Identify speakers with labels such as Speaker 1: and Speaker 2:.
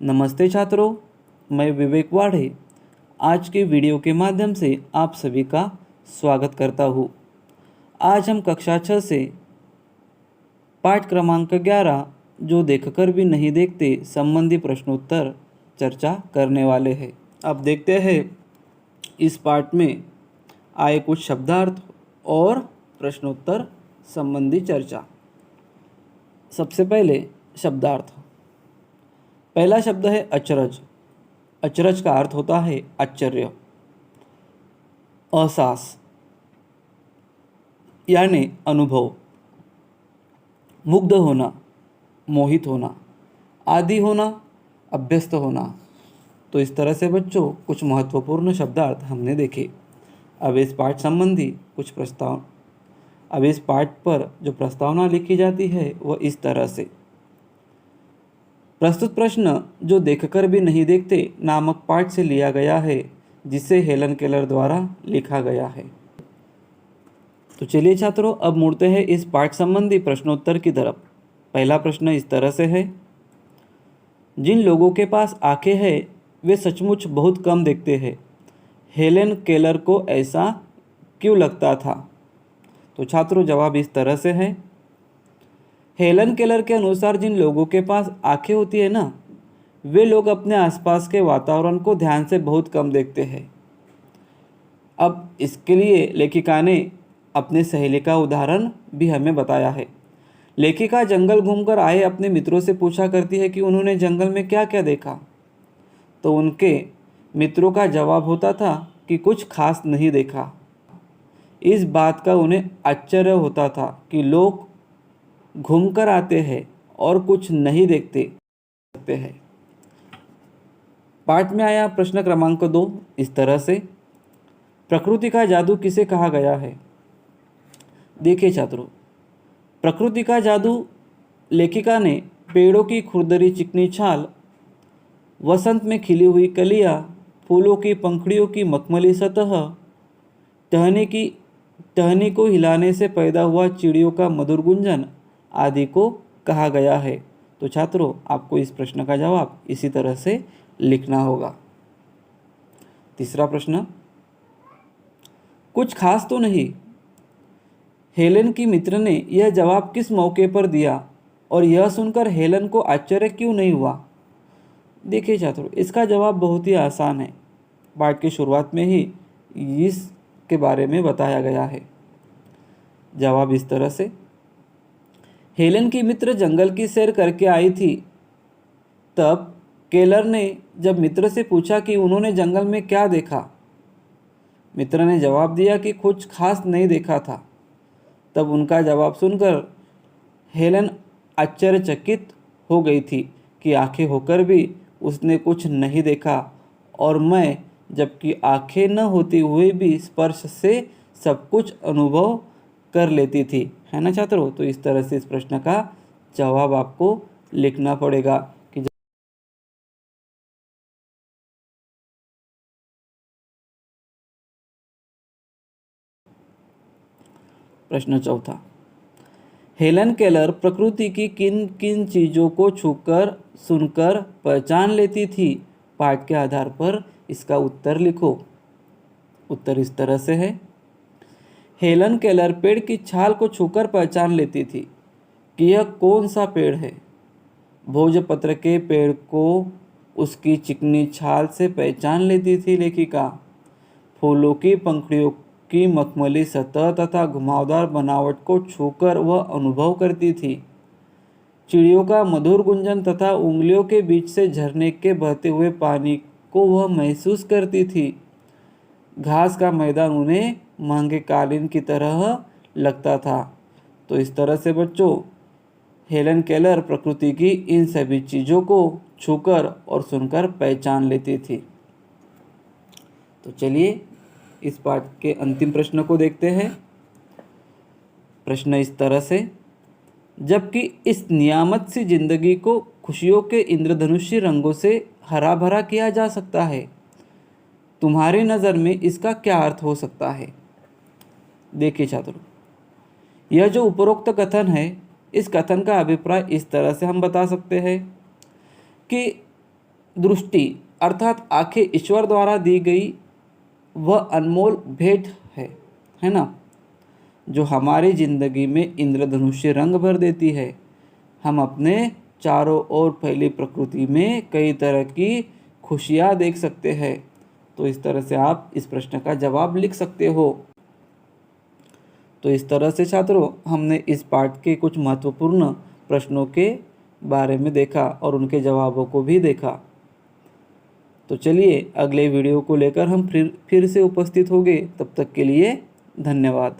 Speaker 1: नमस्ते छात्रों, मैं विवेक वाढ़े आज के वीडियो के माध्यम से आप सभी का स्वागत करता हूँ। आज हम कक्षा 6 से पाठ क्रमांक 11 जो देखकर भी नहीं देखते संबंधी प्रश्नोत्तर चर्चा करने वाले हैं। अब देखते हैं इस पाठ में आए कुछ शब्दार्थ और प्रश्नोत्तर संबंधी चर्चा। सबसे पहले शब्दार्थ। पहला शब्द है अचरज। अचरज का अर्थ होता है आश्चर्य, एहसास यानी अनुभव, मुग्ध होना, मोहित होना, आदि होना, अभ्यस्त होना। तो इस तरह से बच्चों कुछ महत्वपूर्ण शब्दार्थ हमने देखे। अब इस पाठ संबंधी अब इस पाठ पर जो प्रस्तावना लिखी जाती है वह इस तरह से। प्रस्तुत प्रश्न जो देखकर भी नहीं देखते नामक पाठ से लिया गया है, जिसे हेलन केलर द्वारा लिखा गया है। तो चलिए छात्रों, अब मुड़ते हैं इस पाठ संबंधी प्रश्नोत्तर की तरफ। पहला प्रश्न इस तरह से है, जिन लोगों के पास आंखें हैं वे सचमुच बहुत कम देखते हैं। हेलन केलर को ऐसा क्यों लगता था? तो छात्रों जवाब इस तरह से है। हेलन केलर के अनुसार जिन लोगों के पास आंखें होती है ना, वे लोग अपने आसपास के वातावरण को ध्यान से बहुत कम देखते हैं। अब इसके लिए लेखिका ने अपने सहेली का उदाहरण भी हमें बताया है। लेखिका जंगल घूमकर आए अपने मित्रों से पूछा करती है कि उन्होंने जंगल में क्या क्या देखा। तो उनके मित्रों का जवाब होता था कि कुछ खास नहीं देखा। इस बात का उन्हें आश्चर्य होता था कि लोग घूमकर आते हैं और कुछ नहीं देखते हैं। पाठ में आया प्रश्न क्रमांक 2 इस तरह से, प्रकृति का जादू किसे कहा गया है? देखिए छात्रों, प्रकृति का जादू लेखिका ने पेड़ों की खुरदरी चिकनी छाल, वसंत में खिली हुई कलियां, फूलों की पंखुड़ियों की मखमली सतह, टहनी को हिलाने से पैदा हुआ चिड़ियों का मधुर गुंजन आदि को कहा गया है। तो छात्रों आपको इस प्रश्न का जवाब इसी तरह से लिखना होगा। तीसरा प्रश्न, कुछ खास तो नहीं। हेलन की मित्र ने यह जवाब किस मौके पर दिया और यह सुनकर हेलन को आश्चर्य क्यों नहीं हुआ? देखिए छात्रों, इसका जवाब बहुत ही आसान है। पाठ की शुरुआत में ही इसके बारे में बताया गया है। जवाब इस तरह से, हेलन की मित्र जंगल की सैर करके आई थी। तब केलर ने जब मित्र से पूछा कि उन्होंने जंगल में क्या देखा, मित्र ने जवाब दिया कि कुछ खास नहीं देखा था। तब उनका जवाब सुनकर हेलन आश्चर्यचकित हो गई थी कि आंखें होकर भी उसने कुछ नहीं देखा, और मैं जबकि आंखें न होते हुए भी स्पर्श से सब कुछ अनुभव कर लेती थी। है ना छात्रों? तो इस तरह से इस प्रश्न का जवाब आपको लिखना पड़ेगा कि प्रश्न चौथा, हेलन केलर प्रकृति की किन किन चीज़ों को छूकर सुनकर पहचान लेती थी? पाठ के आधार पर इसका उत्तर लिखो। उत्तर इस तरह से है, हेलन केलर पेड़ की छाल को छूकर पहचान लेती थी कि यह कौन सा पेड़ है। भोजपत्र के पेड़ को उसकी चिकनी छाल से पहचान लेती थी लेखिका। फूलों की पंखुड़ियों की मखमली सतह तथा घुमावदार बनावट को छूकर वह अनुभव करती थी। चिड़ियों का मधुर गुंजन तथा उंगलियों के बीच से झरने के बहते हुए पानी को वह महसूस करती थी। घास का मैदान उन्हें महंगे कालीन की तरह लगता था। तो इस तरह से बच्चों हेलन केलर प्रकृति की इन सभी चीज़ों को छूकर और सुनकर पहचान लेती थी। तो चलिए इस पाठ के अंतिम प्रश्न को देखते हैं। प्रश्न इस तरह से, जबकि इस नियामत सी जिंदगी को खुशियों के इंद्रधनुषी रंगों से हरा भरा किया जा सकता है, तुम्हारी नज़र में इसका क्या अर्थ हो सकता है? देखिए छात्रों, यह जो उपरोक्त कथन है, इस कथन का अभिप्राय इस तरह से हम बता सकते हैं कि दृष्टि अर्थात आंखें ईश्वर द्वारा दी गई वह अनमोल भेंट है ना, जो हमारी ज़िंदगी में इंद्रधनुष्य रंग भर देती है। हम अपने चारों ओर फैली प्रकृति में कई तरह की खुशियाँ देख सकते हैं। तो इस तरह से आप इस प्रश्न का जवाब लिख सकते हो। तो इस तरह से छात्रों हमने इस पाठ के कुछ महत्वपूर्ण प्रश्नों के बारे में देखा और उनके जवाबों को भी देखा। तो चलिए अगले वीडियो को लेकर हम फिर से उपस्थित होंगे। तब तक के लिए धन्यवाद।